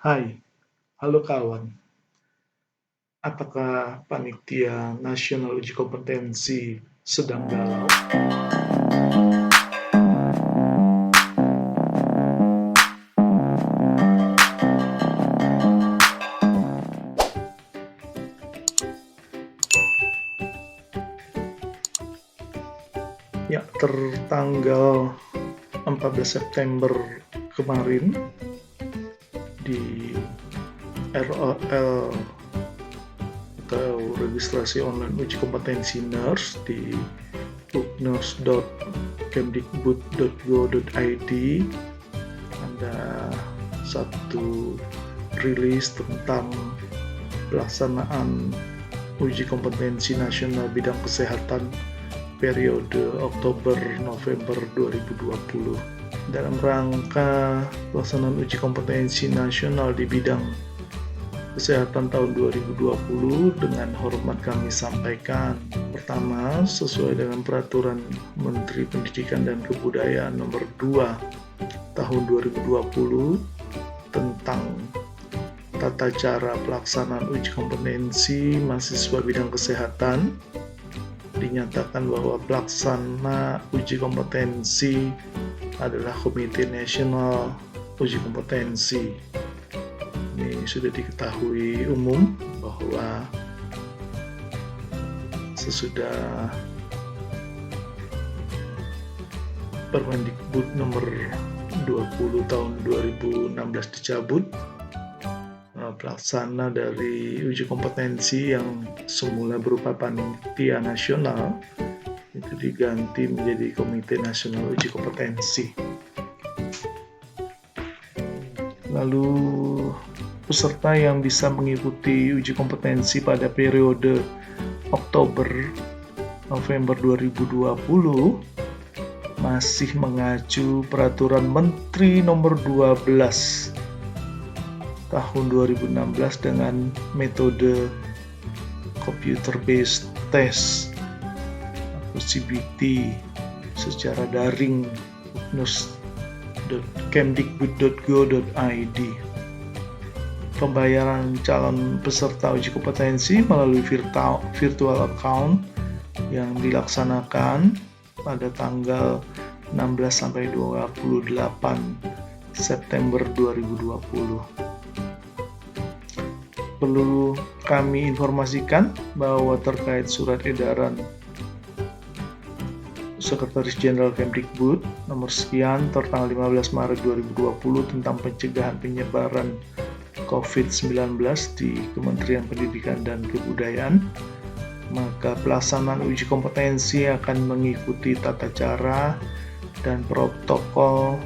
Hai, halo kawan. Apakah panitia nasional uji kompetensi sedang galau? Ya, tertanggal 14 September kemarin di ROL atau registrasi online uji kompetensi nurse di booknurse.kemdikbud.go.id ada satu rilis tentang pelaksanaan uji kompetensi nasional bidang kesehatan periode Oktober-November 2020. Dalam rangka pelaksanaan uji kompetensi nasional di bidang kesehatan tahun 2020, dengan hormat kami sampaikan. Pertama, sesuai dengan peraturan Menteri Pendidikan dan Kebudayaan nomor 2 tahun 2020 tentang tata cara pelaksanaan uji kompetensi mahasiswa bidang kesehatan, dinyatakan bahwa pelaksana uji kompetensi adalah Komite Nasional Uji Kompetensi. Ini sudah diketahui umum bahwa sesudah Permendikbud nomor 20 tahun 2016 dicabut, pelaksana dari uji kompetensi yang semula berupa panitia nasional itu diganti menjadi Komite Nasional Uji Kompetensi. Lalu peserta yang bisa mengikuti uji kompetensi pada periode Oktober-November 2020 masih mengacu peraturan Menteri nomor 12 tahun 2016 dengan metode computer based test atau CBT secara daring booknurse.kemdikbud.go.id. Pembayaran calon peserta uji kompetensi melalui virtual account yang dilaksanakan pada tanggal 16 sampai 28 September 2020. Perlu kami informasikan bahwa terkait surat edaran Sekretaris Jenderal Kemdikbud nomor sekian tertanggal 15 Maret 2020 tentang pencegahan penyebaran COVID-19 di Kementerian Pendidikan dan Kebudayaan, maka pelaksanaan uji kompetensi akan mengikuti tata cara dan protokol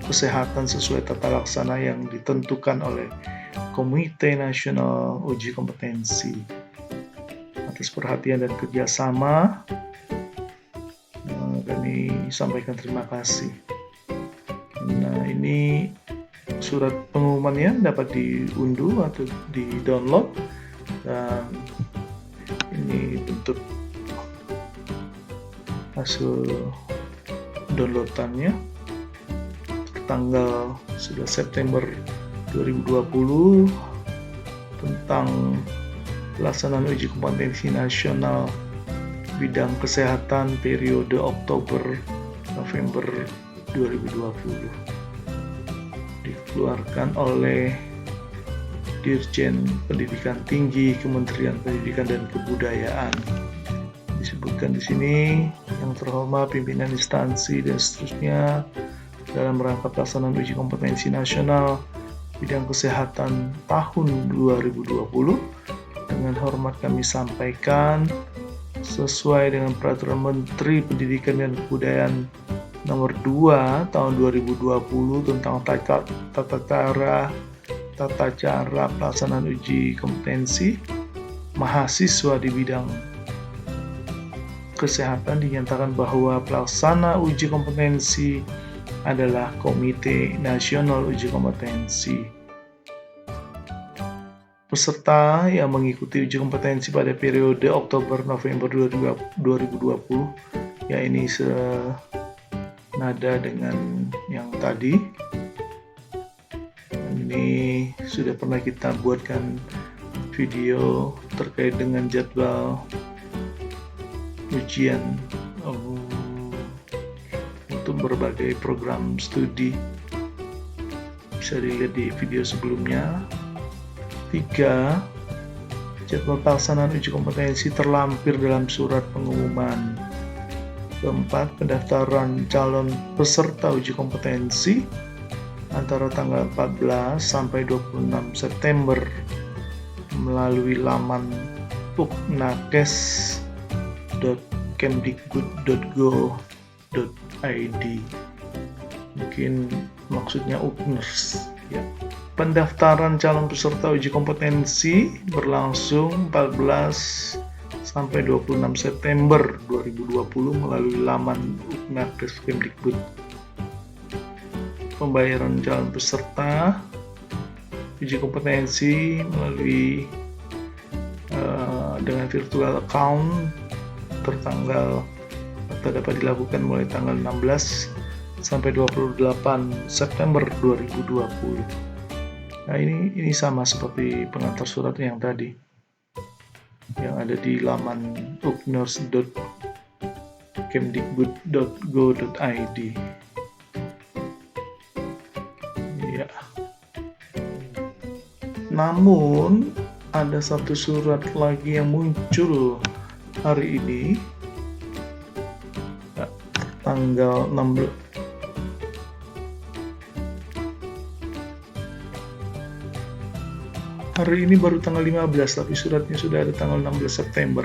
kesehatan sesuai tata laksana yang ditentukan oleh Komite Nasional Uji Kompetensi. Atas perhatian dan kerjasama, kami sampaikan terima kasih. Nah, ini surat pengumumannya dapat diunduh atau di-download, dan ini bentuk hasil downloadannya tanggal sudah September 2020 tentang pelaksanaan uji kompetensi nasional bidang kesehatan periode Oktober-November 2020, dikeluarkan oleh Dirjen Pendidikan Tinggi Kementerian Pendidikan dan Kebudayaan. Disebutkan di sini yang terhormat pimpinan instansi dan seterusnya dalam rangka pelaksanaan uji kompetensi nasional bidang kesehatan tahun 2020. Dengan hormat kami sampaikan, sesuai dengan peraturan Menteri Pendidikan dan Kebudayaan nomor 2 tahun 2020 tentang tata cara pelaksanaan uji kompetensi mahasiswa di bidang kesehatan, dinyatakan bahwa pelaksana uji kompetensi adalah Komite Nasional Uji Kompetensi. Peserta yang mengikuti uji kompetensi pada periode Oktober-November 2020, ya ini senada dengan yang tadi, ini sudah pernah kita buatkan video terkait dengan jadwal ujian untuk berbagai program studi. Bisa dilihat di video sebelumnya. 3. Jadwal pelaksanaan uji kompetensi terlampir dalam surat pengumuman. 4. Pendaftaran calon peserta uji kompetensi antara tanggal 14 sampai 26 September melalui laman uknakes.kemdikbud.go.id. Mungkin maksudnya UKNERS ya. Pendaftaran calon peserta uji kompetensi berlangsung 14 sampai 26 September 2020 melalui laman uknakes Kemdikbud. Pembayaran calon peserta uji kompetensi melalui dengan virtual account tertanggal atau dapat dilakukan mulai tanggal 16 sampai 28 September 2020. Nah, ini sama seperti pengantar surat yang tadi yang ada di laman ukners.kemdikbud.go.id. Ya. Namun ada satu surat lagi yang muncul hari ini, tanggal 16. Hari ini baru tanggal 15, tapi suratnya sudah ada tanggal 16 September.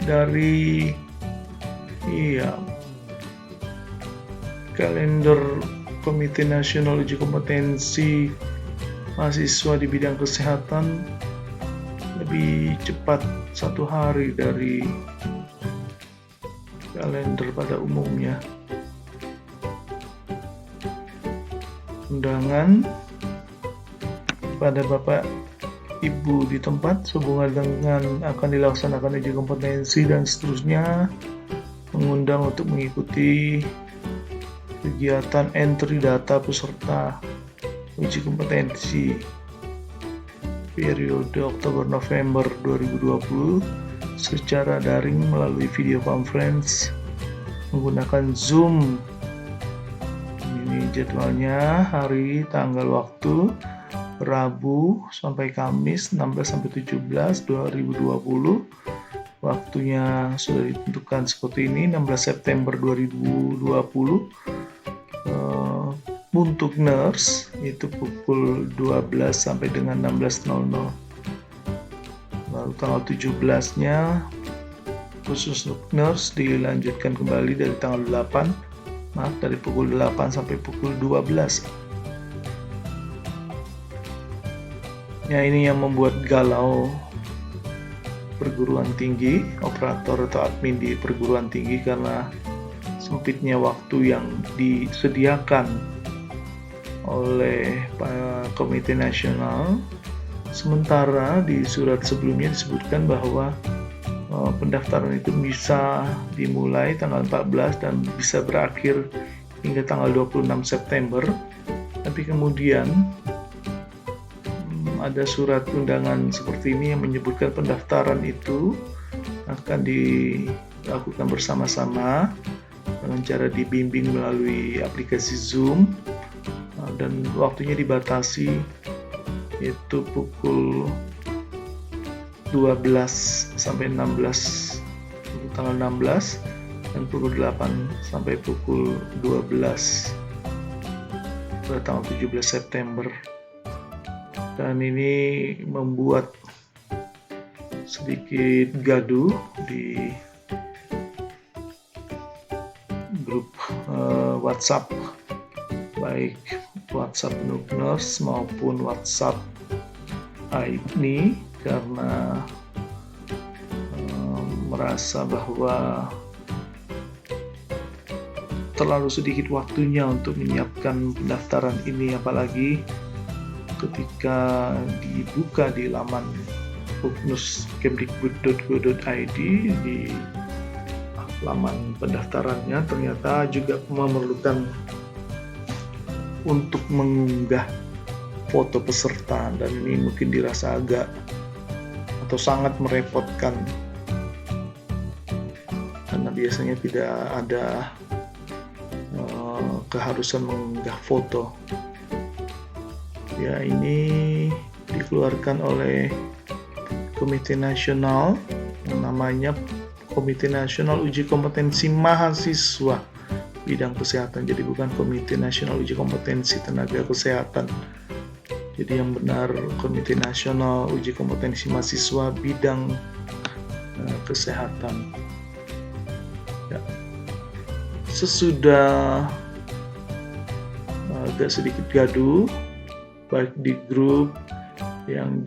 Dari kalender Komite Nasional Uji Kompetensi Mahasiswa di bidang kesehatan lebih cepat 1 hari dari kalender pada umumnya. Undangan pada Bapak Ibu di tempat sehubungan dengan akan dilaksanakan uji kompetensi dan seterusnya, mengundang untuk mengikuti kegiatan entry data peserta uji kompetensi periode Oktober-November 2020 secara daring melalui video conference menggunakan Zoom. Ini jadwalnya hari, tanggal, waktu Rabu sampai Kamis 16 sampai 17 2020. Waktunya sudah ditentukan seperti ini, 16 September 2020. Untuk nurse itu pukul 12 sampai dengan 16.00. Lalu tanggal 17-nya khusus untuk nurse dilanjutkan kembali dari tanggal 8, dari pukul 8 sampai pukul 12. Ya, ini yang membuat galau perguruan tinggi, operator atau admin di perguruan tinggi karena sempitnya waktu yang disediakan oleh Komite Nasional. Sementara di surat sebelumnya disebutkan bahwa pendaftaran itu bisa dimulai tanggal 14 dan bisa berakhir hingga tanggal 26 September. Tapi kemudian ada surat undangan seperti ini yang menyebutkan pendaftaran itu akan dilakukan bersama-sama dengan cara dibimbing melalui aplikasi Zoom, dan waktunya dibatasi yaitu pukul 12 sampai 16, tanggal 16, dan pukul 8 sampai pukul 12 pada tanggal 17 September. Dan ini membuat sedikit gaduh di grup WhatsApp, baik WhatsApp Nukners maupun WhatsApp ini, karena merasa bahwa terlalu sedikit waktunya untuk menyiapkan pendaftaran ini, apalagi ketika dibuka di laman uknus.kemdikbud.go.id, di laman pendaftarannya ternyata juga memerlukan untuk mengunggah foto peserta, dan ini mungkin dirasa agak atau sangat merepotkan karena biasanya tidak ada keharusan mengunggah foto. Ya, ini dikeluarkan oleh Komite Nasional yang namanya Komite Nasional Uji Kompetensi Mahasiswa Bidang Kesehatan. Jadi bukan Komite Nasional Uji Kompetensi Tenaga Kesehatan. Jadi yang benar Komite Nasional Uji Kompetensi Mahasiswa Bidang Kesehatan. Ya. Sesudah agak sedikit gaduh, baik di grup yang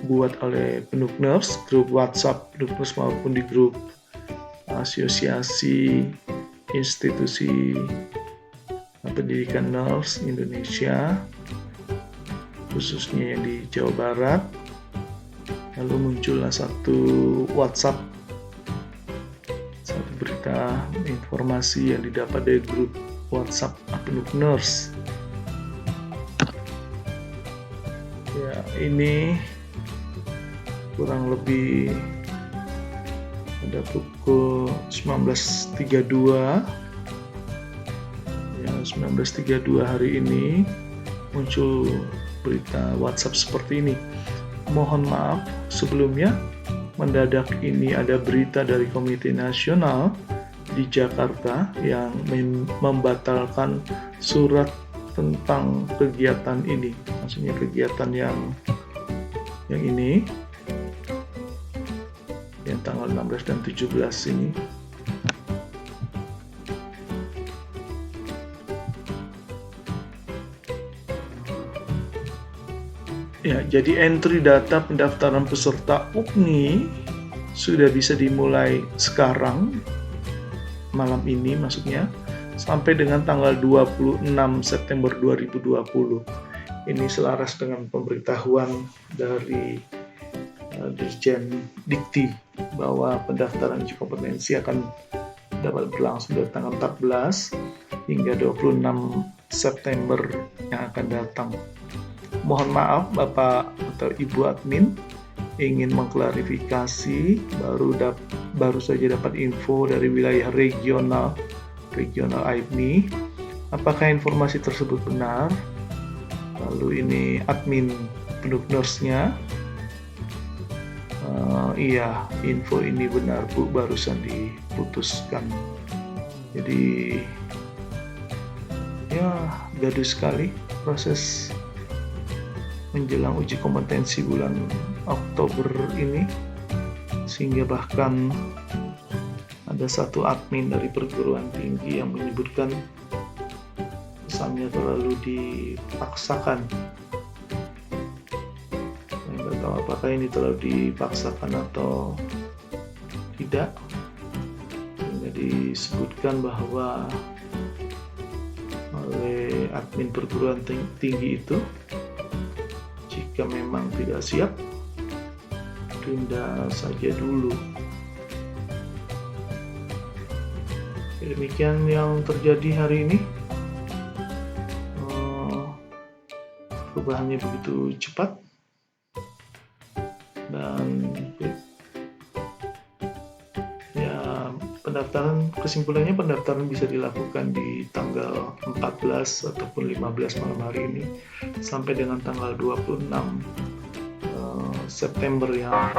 dibuat oleh PNUK-NERS, grup WhatsApp PNUK-NERS, maupun di grup Asosiasi Institusi Pendidikan NERS Indonesia, khususnya yang di Jawa Barat. Lalu muncullah satu WhatsApp, satu berita informasi yang didapat dari grup WhatsApp PNUK-NERS. Ya, ini kurang lebih pada pukul 19.32 ya, 19.32 hari ini muncul berita WhatsApp seperti ini. Mohon maaf sebelumnya, mendadak ini ada berita dari Komite Nasional di Jakarta yang membatalkan surat tentang kegiatan ini. Maksudnya kegiatan yang ini, yang tanggal 16 dan 17 ini. Ya, jadi entry data pendaftaran peserta UKNI sudah bisa dimulai sekarang, malam ini maksudnya, sampai dengan tanggal 26 September 2020. Ini selaras dengan pemberitahuan dari Dirjen Dikti bahwa pendaftaran uji kompetensi akan dapat berlangsung dari tanggal 14 hingga 26 September yang akan datang. Mohon maaf Bapak atau Ibu admin, ingin mengklarifikasi, baru saja dapat info dari wilayah regional AIPNI. Apakah informasi tersebut benar? Lalu ini admin PNUK-NERS-nya. Iya, info ini benar Bu, barusan diputuskan. Jadi ya gaduh sekali proses menjelang uji kompetensi bulan Oktober ini, sehingga bahkan ada satu admin dari perguruan tinggi yang menyebutkan pesannya terlalu dipaksakan. Saya nggak tahu apakah ini terlalu dipaksakan atau tidak. Sehingga disebutkan bahwa oleh admin perguruan tinggi itu, jika memang tidak siap, tunda saja dulu. Demikian yang terjadi hari ini. Perubahannya begitu cepat, dan ya kesimpulannya pendaftaran bisa dilakukan di tanggal 14 ataupun 15 malam hari ini sampai dengan tanggal 26 September yang